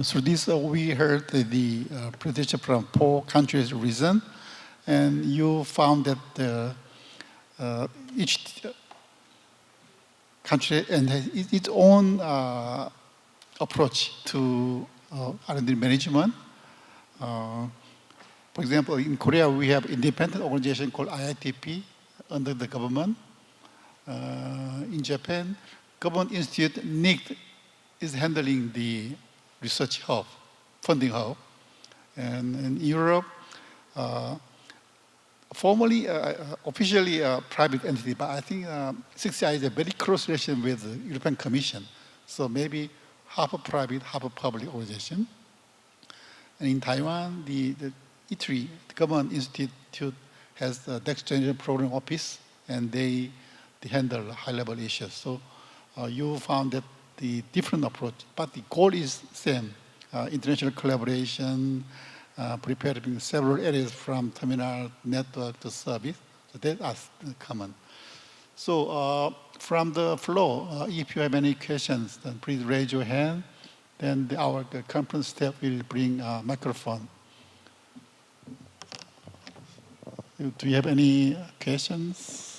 through this, we heard the presentation from 4 countries region, and you found that each country and has its own approach to R&D management. For example, in Korea, we have independent organization called IITP under the government. In Japan, Government Institute NICT is handling the research hub, funding hub. And in Europe, formally, officially a private entity, but I think CHOI is a very close relation with the European Commission. So maybe half a private, half a public organization. And in Taiwan, the ETRI, the Government Institute, has the Next Generation Program Office, and they handle high-level issues. So you found that the different approach, but the goal is same, international collaboration, preparing several areas from terminal, network to service. So that is common. So from the floor, if you have any questions, then please raise your hand. Then our conference staff will bring a microphone. Do you have any questions?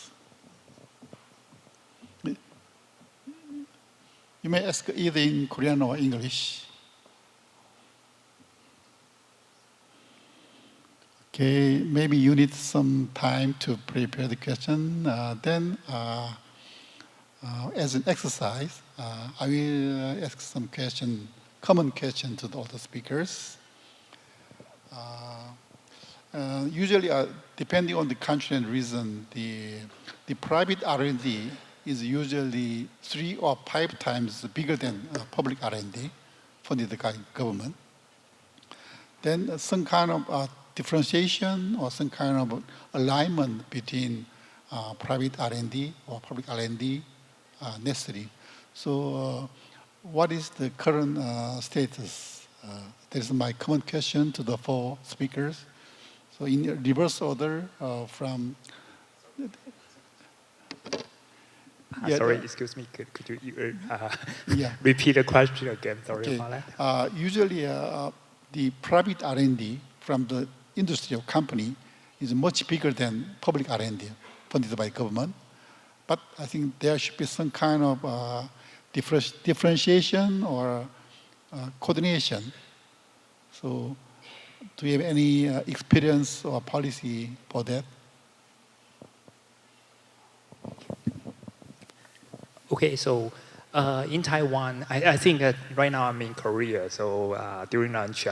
You may ask either in Korean or English. Okay, maybe you need some time to prepare the question. Then, as an exercise, I will ask some question, common question to the other speakers. Usually, depending on the country and region, the private R&D is usually 3 or 5 times bigger than public R&D funded by the government. Then some kind of differentiation or some kind of alignment between private R&D or public R&D necessary. So what is the current status? That is my common question to the 4 speakers. So in reverse order from... sorry, excuse me, could you repeat the question again? Sorry about that. Usually the private R&D from the industry or company is much bigger than public R&D funded by government. But I think there should be some kind of differentiation or coordination. So do you have any experience or policy for that? Okay, so in Taiwan, I think right now I'm in Korea, so during lunch,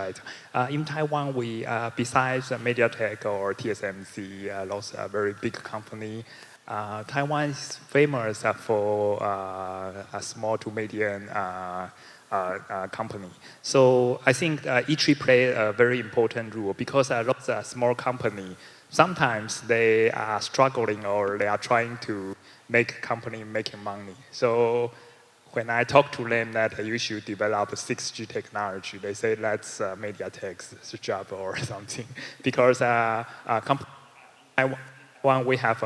in Taiwan, we, besides MediaTek or TSMC, those are very big company, Taiwan is famous for a small to medium company. So I think ITRI play a very important role because lots of small company, sometimes they are struggling or they are trying to make company making money. So when I talk to them that you should develop a 6G technology, they say that's MediaTek's job or something. Because we have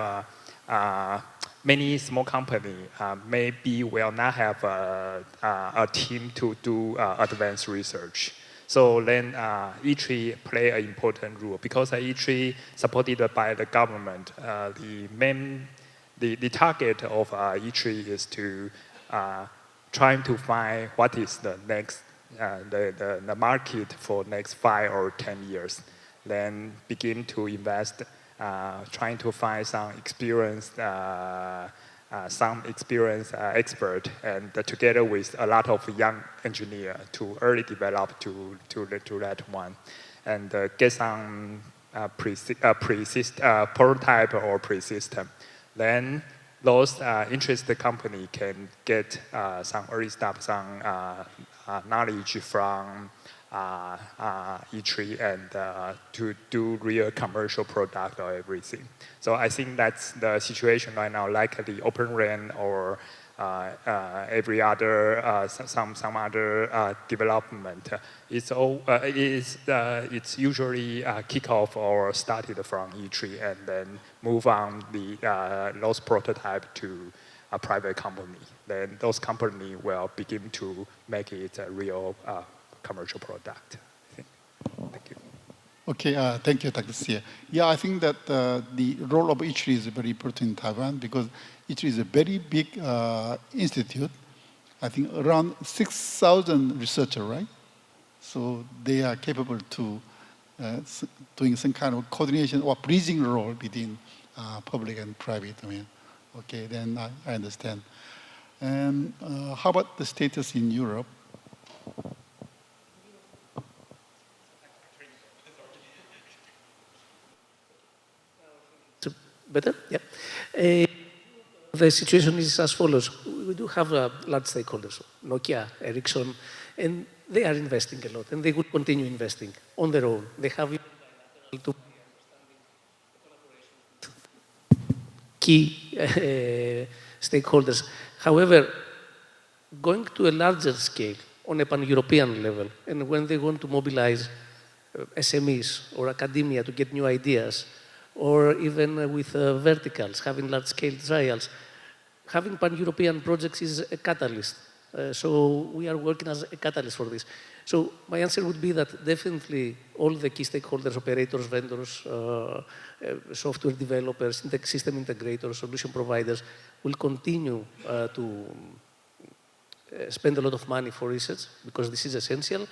many small company maybe will not have a team to do advanced research. So then ITRI play an important role because ITRI supported by the government. The target of ITRI is to trying to find what is the next the market for next 5 or 10 years. Then begin to invest, trying to find some experienced expert, and together with a lot of young engineer to early develop to that one, and get some prototype or pre-system. Then those interested company can get some early stuff, some knowledge from ITRI and to do real commercial product or everything. So I think that's the situation right now, like the Open RAN or every other some other development. It's usually kick off or started from ITRI and then move on those prototype to a private company. Then those company will begin to make it a real commercial product. Thank you. Okay, thank you, Dr. Xie. Yeah, I think that the role of ITRI is very important in Taiwan because ITRI is a very big institute. I think around 6,000 researchers, right? So they are capable to doing some kind of coordination or bridging role between public and private domain. Okay, then I understand. And how about the status in Europe? Better? Yeah. The situation is as follows. We do have large stakeholders, Nokia, Ericsson, and they are investing a lot, and they would continue investing on their own. They have to key stakeholders. However, going to a larger scale on a pan-European level, and when they want to mobilize SMEs or academia to get new ideas, or even with verticals, having large-scale trials, having pan-European projects is a catalyst. So we are working as a catalyst for this. So my answer would be that definitely all the key stakeholders, operators, vendors, software developers, system integrators, solution providers will continue to spend a lot of money for research because this is essential.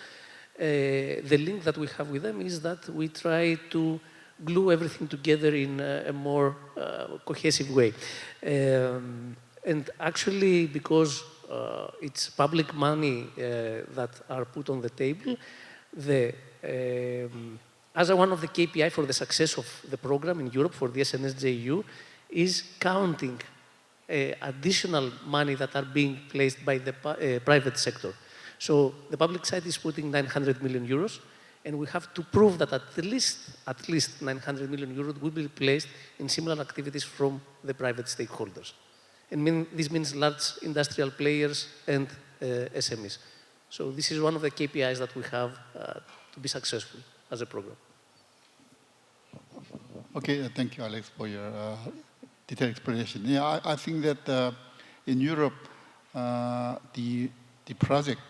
The link that we have with them is that we try to glue everything together in a more cohesive way. And actually, because it's public money that are put on the table, as one of the KPI for the success of the program in Europe for the SNSJU is counting additional money that are being placed by the private sector. So the public side is putting 900 million euros, and we have to prove that at least 900 million euros will be placed in similar activities from the private stakeholders. And this means large industrial players and SMEs. So this is one of the KPIs that we have to be successful as a program. Okay, thank you, Alex, for your detailed explanation. Yeah, I think that in Europe, the project,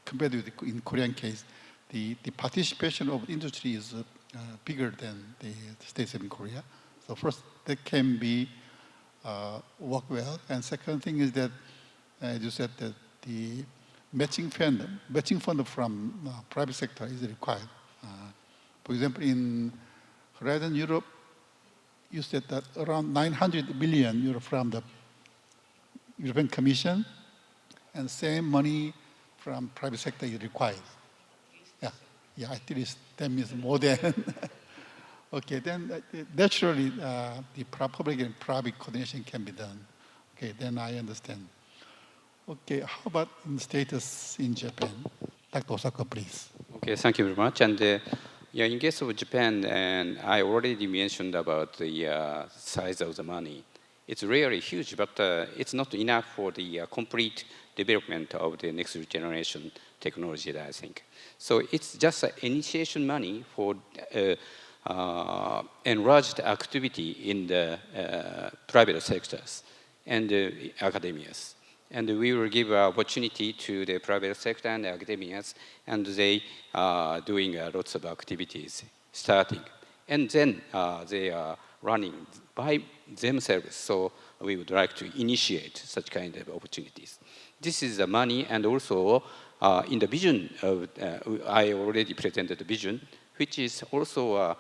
compared with in Korean case, the participation of industry is bigger than the states in Korea. So first, that can be work well. And second thing is that, as you said, that the matching fund from private sector is required. For example, in Horizon Europe, you said that around 900 billion euro from the European Commission, and same money from private sector is required. Yeah, I think that means more than. Okay, then naturally the public and private coordination can be done. Okay, then I understand. Okay, how about in status in Japan? Dr. HOSAKO, please. Okay, thank you very much. And yeah, in case of Japan, and I already mentioned about the size of the money. It's really huge, but it's not enough for the complete development of the next generation technology, I think. So it's just initiation money for enlarged activity in the private sectors and academias. And we will give opportunity to the private sector and academias, and they are doing lots of activities starting. And then they are running by themselves. So we would like to initiate such kind of opportunities. This is the money, and also in the vision of, I already presented the vision, which is also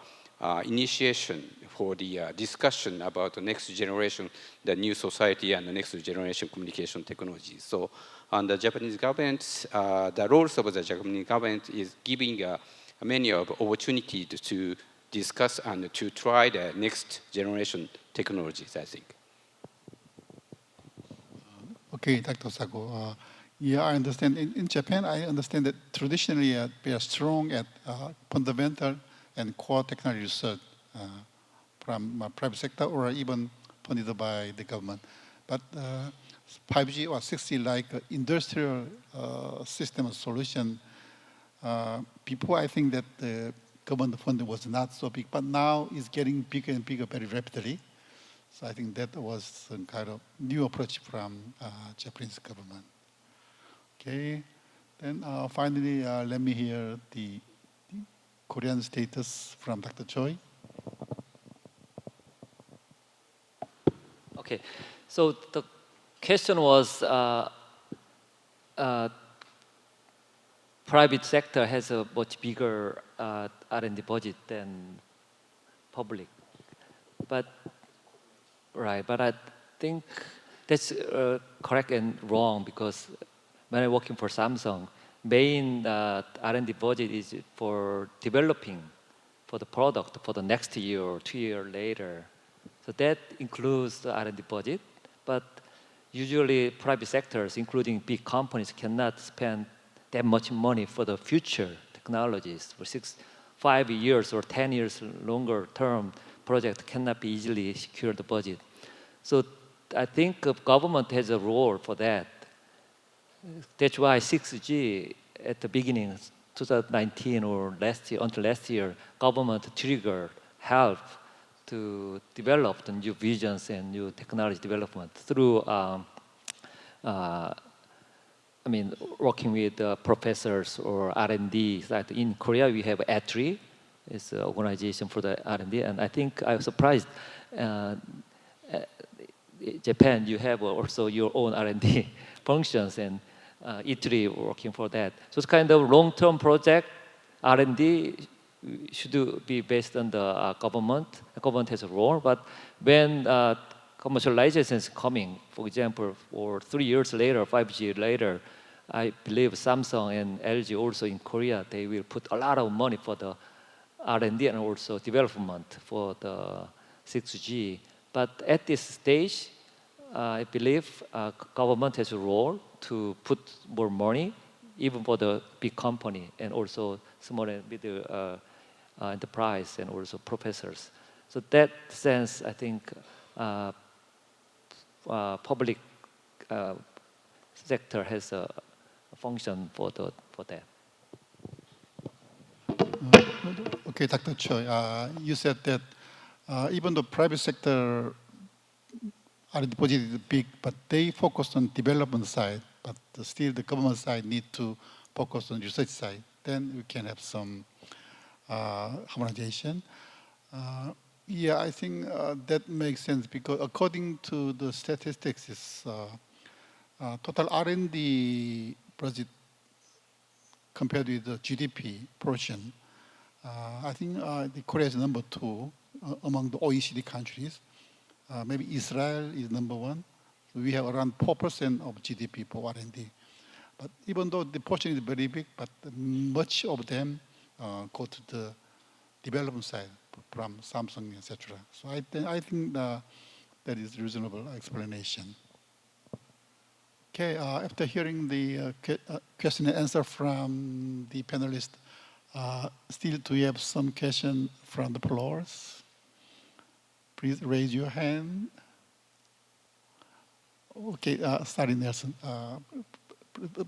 initiation for the discussion about the next generation, the new society and the next generation communication technology. So on the Japanese government, the roles of the Japanese government is giving many of opportunities to discuss and to try the next generation technologies, I think. Okay, Dr. HOSAKO. Yeah, I understand. In Japan, I understand that traditionally they are strong at fundamental and core technology research from private sector or even funded by the government. But 5G or 6G, like industrial system solution, before I think that the government funding was not so big, but now it's getting bigger and bigger very rapidly. So I think that was some kind of new approach from Japanese government. Okay, Then finally, let me hear the Korean status from Dr. Choi. Okay, so the question was private sector has a much bigger R&D budget than public, but I think that's correct and wrong, because when I'm working for Samsung, main R&D budget is for developing for the product for the next year or 2 years later. So that includes the R&D budget, but usually private sectors, including big companies, cannot spend that much money for the future technologies. For 5 years or 10 years longer term project cannot be easily secure the budget. So I think government has a role for that. That's why 6G at the beginning, 2019 or until last year, government triggered help to develop the new visions and new technology development through, working with professors or R&D. Like in Korea, we have ETRI, it's an organization for the R&D, and I think I was surprised. Japan, you have also your own R&D functions, and ITRI working for that. So it's kind of long-term project. R&D should be based on the government. The government has a role, but when commercialization is coming, for example, for 3 years later, 5 years later, I believe Samsung and LG also in Korea, they will put a lot of money for the R&D and also development for the 6G. But at this stage, I believe government has a role to put more money, even for the big company and also small and middle enterprise and also professors. So that sense, I think public sector has a function for that. Okay, Dr. Choi, you said that even the private sector R&D budget is big, but they focus on development side, but still the government side need to focus on research side. Then we can have some harmonization. Yeah, I think that makes sense, because according to the statistics, is total R&D budget compared with the GDP portion. I think the Korea is number 2 among the OECD countries. Maybe Israel is number 1. We have around 4% of GDP for R&D. But even though the portion is very big, but much of them go to the development side from Samsung, etc. So I think that is a reasonable explanation. Okay, after hearing the question and answer from the panelists, still do we have some question from the floors? Please raise your hand. Okay, starting Nelson.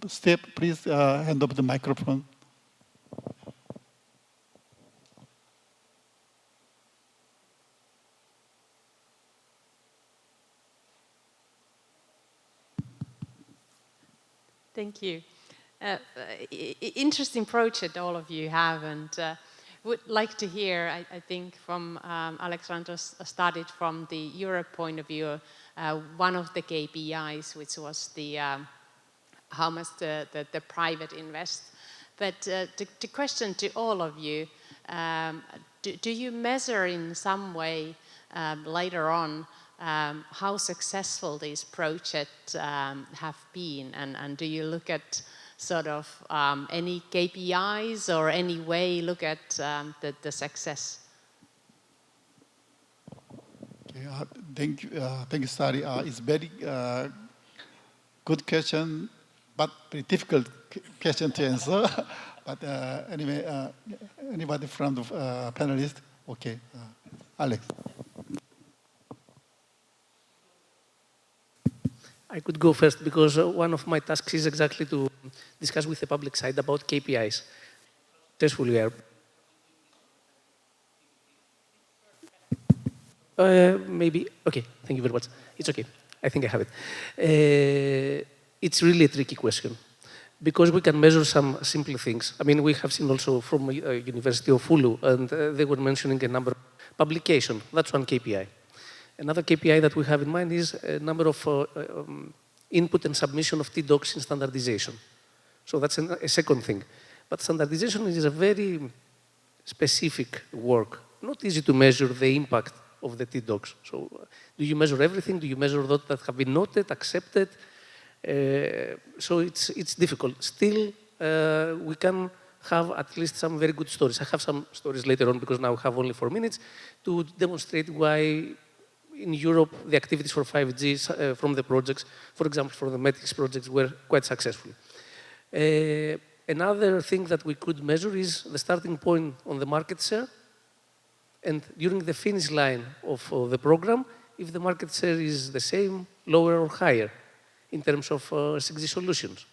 Step, please hand over the microphone. Thank you. Interesting project all of you have, and would like to hear, I think, from Alexandros started from the Europe point of view, one of the KPIs, which was the how much the private invest. But the question to all of you, do you measure in some way later on how successful these projects have been, and do you look at sort of any KPIs or any way look at the success? Okay, thank you, Sari. It's very good question, but very difficult question to answer. But anyway, anybody from the panelists? Okay, Alex. I could go first, because one of my tasks is exactly to discuss with the public side about KPIs. Successfully, maybe, okay, thank you very much. It's okay, I think I have it. It's really a tricky question, because we can measure some simple things. I mean, we have seen also from University of Hulu, and they were mentioning a number of publications. That's one KPI. Another KPI that we have in mind is a number of input and submission of TDocs in standardization. So that's a second thing. But standardization is a very specific work. Not easy to measure the impact of the TDocs. So do you measure everything? Do you measure those that have been noted, accepted? So it's difficult. Still, we can have at least some very good stories. I have some stories later on because now I have only 4 minutes to demonstrate why in Europe the activities for 5G from the projects, for example, for the METIX projects, were quite successful. Another thing that we could measure is the starting point on the market share, and during the finish line of the program, if the market share is the same, lower or higher in terms of 6G solutions.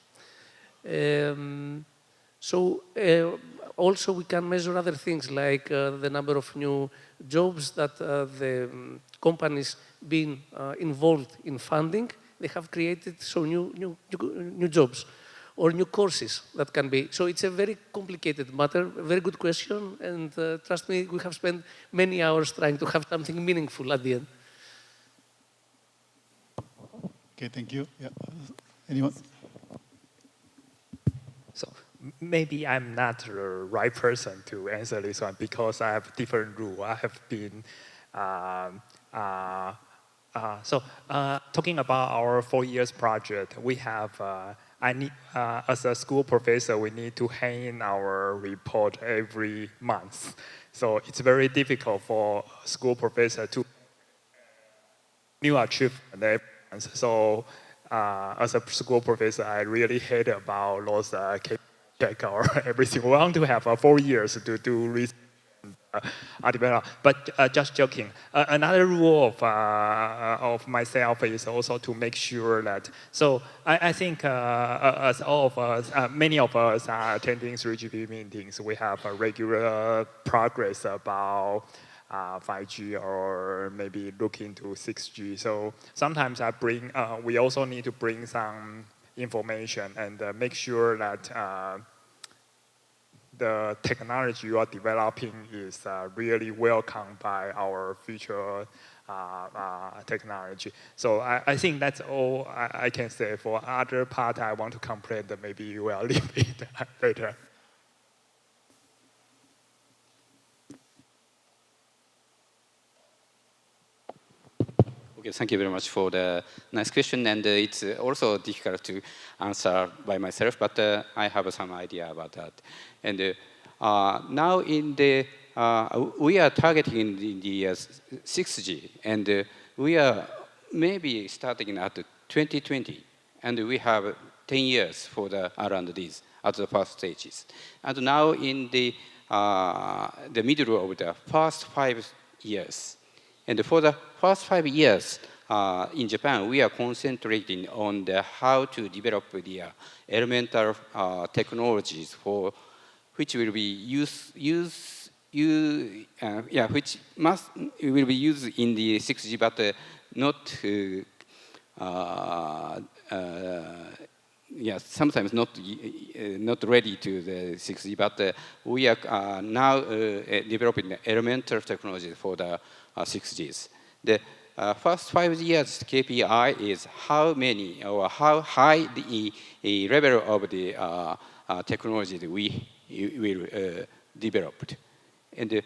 Also we can measure other things like the number of new jobs that the companies being involved in funding, they have created so new jobs or new courses that can be. So it's a very complicated matter, a very good question, and trust me, we have spent many hours trying to have something meaningful at the end. Okay, thank you. Yeah. Anyone? So maybe I'm not the right person to answer this one because I have different rule. I have been, talking about our 4 years project, we have, as a school professor, we need to hang in our report every month. So it's very difficult for a school professor to new achievement every month. So as a school professor, I really hate about those check or everything. We want to have 4 years to do research. But just joking. Another rule of myself is also to make sure that. So I think as all of us, many of us are attending 3GP meetings. We have a regular progress about 5G or maybe look into 6G. So sometimes we also need to bring some information and make sure that the technology you are developing is really welcomed by our future technology. So I think that's all I can say. For other part, I want to complain that maybe you will leave it later. Okay, thank you very much for the nice question, and it's also difficult to answer by myself, but I have some idea about that. And now in the we are targeting the 6G, and we are maybe starting at 2020, and we have 10 years for around these at the first stages. And now in the middle of the first 5 years. And for the first 5 years in Japan, we are concentrating on how to develop the elemental technologies for which will be which will be used in the 6G, but not sometimes not ready to the 6G, but we are now developing elemental technology for the 6Gs. The first 5 years KPI is how many or how high the level of the technology that we will develop. And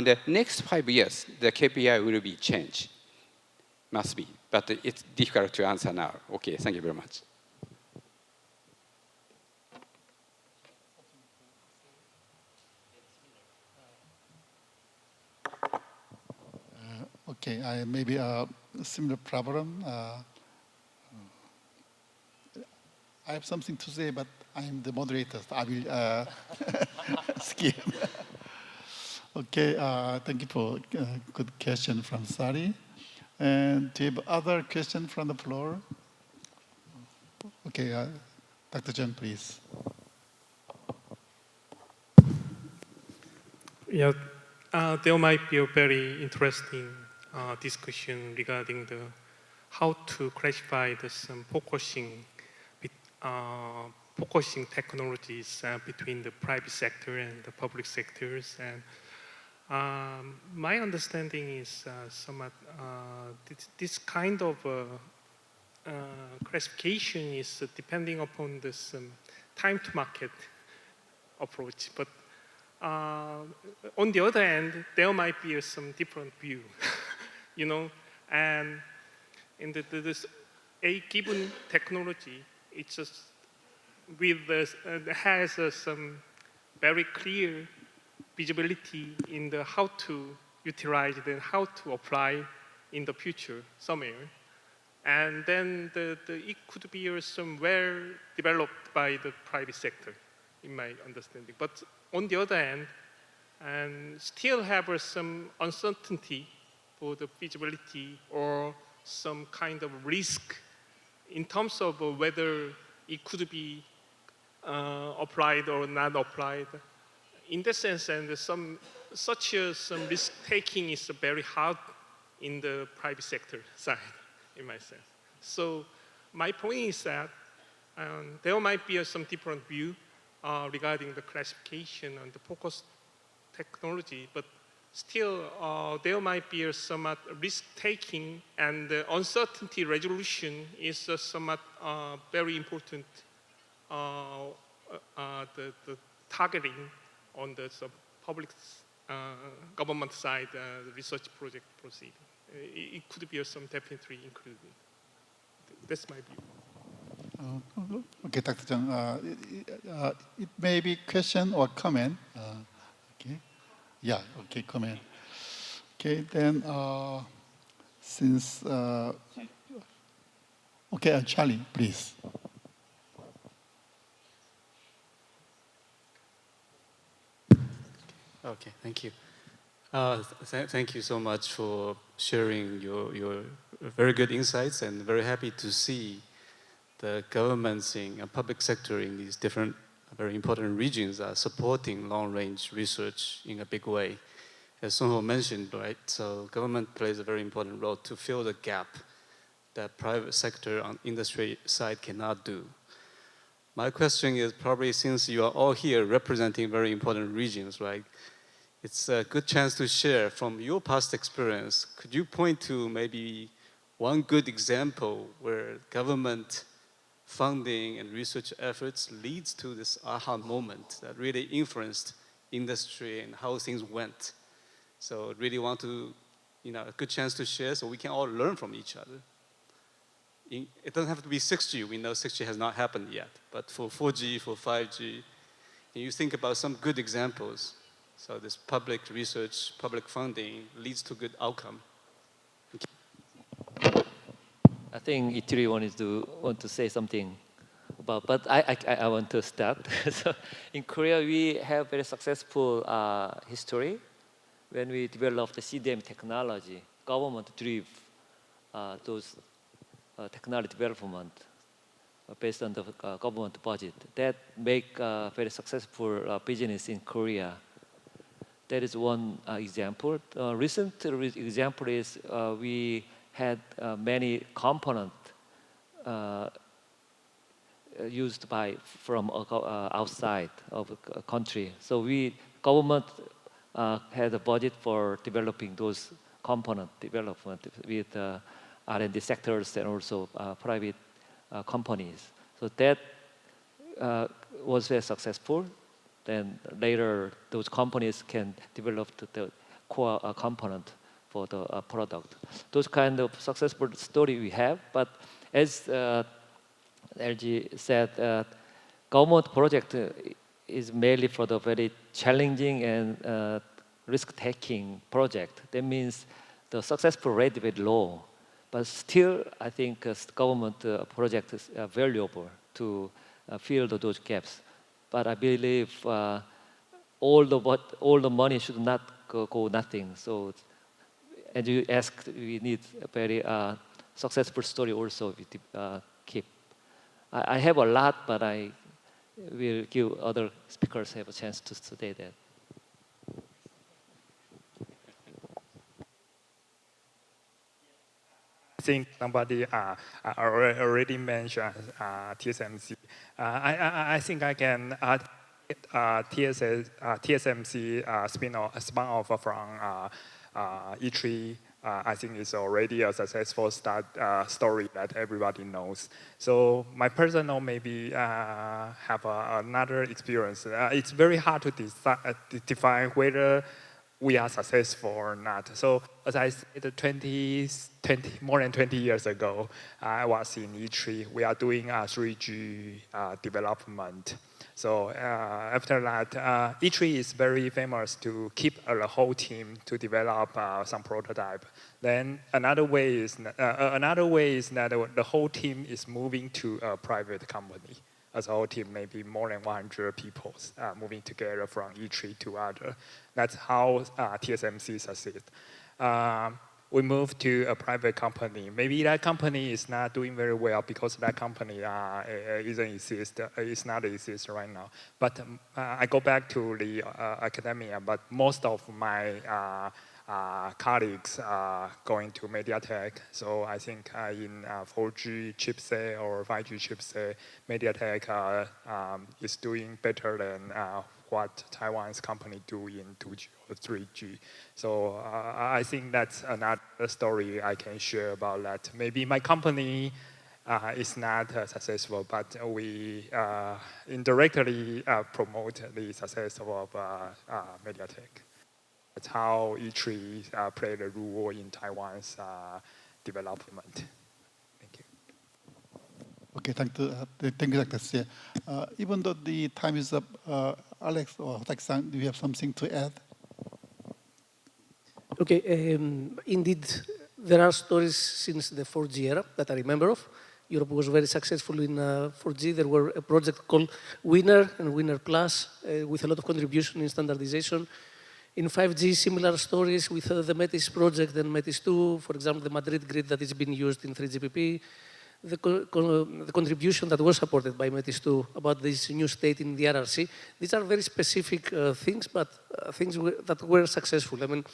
the next 5 years, the KPI will be changed. Must be, but it's difficult to answer now. Okay, thank you very much. Okay, I maybe a similar problem. I have something to say, but I'm the moderator, so I will skip. Okay, thank you for good question from Sari. And do you have other question from the floor? Okay, Dr. Jung, please. Yeah, there might be a very interesting discussion regarding how to classify some focusing focusing technologies between the private sector and the public sectors. And my understanding is somewhat this kind of classification is depending upon this time to market approach. But on the other hand, there might be some different view, you know, and in this a given technology, it's just with has some very clear visibility in the how to utilize it and how to apply in the future somewhere. And then it could be somewhere developed by the private sector, in my understanding. But on the other hand, and still have some uncertainty for the feasibility or some kind of risk in terms of whether it could be applied or not applied. In that sense, and some risk taking is very hard in the private sector side, in my sense. So my point is that there might be some different view regarding the classification and the focus technology, but still there might be somewhat risk taking, and the uncertainty resolution is somewhat very important. The targeting on the public government side research project proceed. It could be some definitely included. That's my view. Okay, Dr. Jung, it may be question or comment. Okay, yeah, okay, comment. Okay, then since okay, Charlie, please. Okay, thank you. Thank you so much for sharing your very good insights, and very happy to see the governments and public sector in these different very important regions are supporting long-range research in a big way. As SungHo mentioned, right, so government plays a very important role to fill the gap that private sector on industry side cannot do. My question is, probably since you are all here representing very important regions, right, it's a good chance to share from your past experience. Could you point to maybe one good example where government funding and research efforts leads to this aha moment that really influenced industry and how things went? So really want to, a good chance to share so we can all learn from each other. It doesn't have to be 6G. We know 6G has not happened yet, but for 4G, for 5G, can you think about some good examples? So this public research, public funding leads to good outcome. I think ITRI want to say something about, but I want to start. So in Korea, we have very successful history. When we developed the CDM technology, government drove those technology development based on the government budget. That make very successful business in Korea. That is one example. Recent example is we had many components used from outside of the country. So government had a budget for developing those component development with R&D sectors and also private companies. So that was very successful. Then later, those companies can develop the core component for the product. Those kind of successful story we have, but as LG said, government project is mainly for the very challenging and risk-taking project. That means the successful rate is very low. But still, I think government project is valuable to fill those gaps. But I believe all the money should not go nothing. So, as you asked, we need a very successful story also we keep. I have a lot, but I will give other speakers have a chance to say that. I think somebody already mentioned TSMC. I think I can TSMC spun off from ETRI. I think it's already a successful story that everybody knows. So my personal maybe have another experience. It's very hard to define whether we are successful or not. So as I said, more than 20 years ago, I was in ETRI. We are doing 3G development. So after that, ETRI is very famous to keep the whole team to develop some prototype. Then another way is that the whole team is moving to a private company. As a whole team, maybe more than 100 people moving together from ETRI to other. That's how TSMC succeeded. We moved to a private company. Maybe that company is not doing very well because that company is not exist right now. But I go back to the academia, but most of my colleagues are going to MediaTek. So I think in 4G chipset or 5G chipset, MediaTek is doing better than what Taiwan's company do in 2G or 3G. So I think that's another story I can share about that. Maybe my company is not successful, but we indirectly promote the success of MediaTek. That's how ETRI played a role in Taiwan's development. Thank you. Okay, thank you, Dr. Hsieh. Even though the time is up, Alex or Hosaki-san, do you have something to add? Okay, indeed, there are stories since the 4G era that I remember of. Europe was very successful in 4G. There were a project called Winner and Winner Plus with a lot of contribution in standardization. In 5G, similar stories with the METIS project and METIS 2, for example, the Madrid grid that is being used in 3GPP, the contribution that was supported by METIS 2 about this new state in the RRC. These are very specific things, but things that were successful. I mean,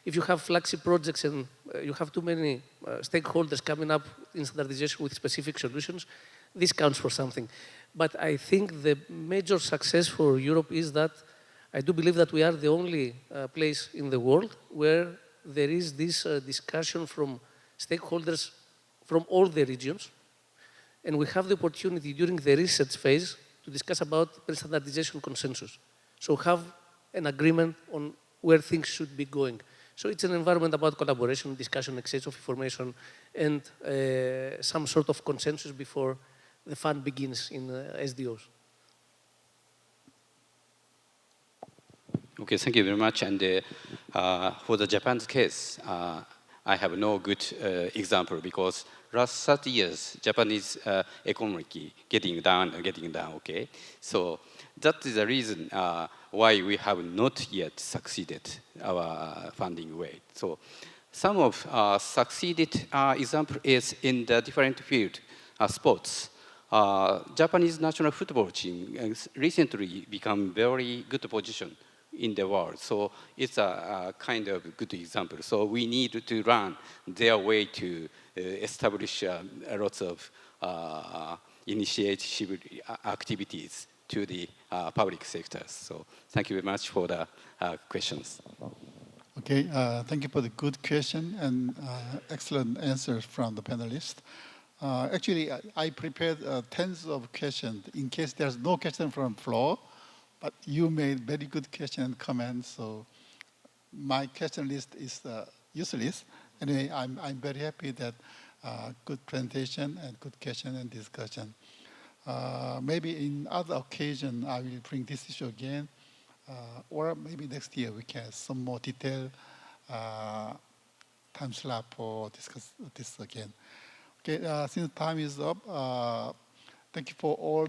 if you have flagship projects and you have too many stakeholders coming up in standardization with specific solutions, this counts for something. But I think the major success for Europe is that I do believe that we are the only place in the world where there is this discussion from stakeholders from all the regions. And we have the opportunity during the research phase to discuss about pre-standardization consensus. So have an agreement on where things should be going. So it's an environment about collaboration, discussion, exchange of information, and some sort of consensus before the fun begins in SDOs. Okay, thank you very much. And for the Japan's case, I have no good example because last 30 years, Japanese economic getting down, okay? So that is the reason why we have not yet succeeded our funding way. So some of succeeded example is in the different field, sports. Japanese national football team recently become very good position in the world. So it's a kind of good example. So we need to run their way to establish lots of initiative activities to the public sectors. So thank you very much for the questions. Okay, thank you for the good question and excellent answers from the panelists. Actually, I prepared tens of questions in case there's no question from the floor. But you made very good question and comments, so my question list is useless. Anyway, I'm very happy that good presentation and good question and discussion. Maybe in other occasion I will bring this issue again, or maybe next year we can have some more detailed time slot for discuss this again. Okay, since time is up, thank you for all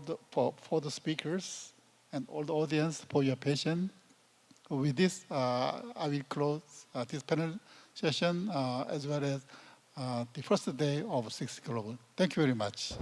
for the speakers and all the audience for your patience. With this, I will close this panel session as well as the first day of 6 Global. Thank you very much.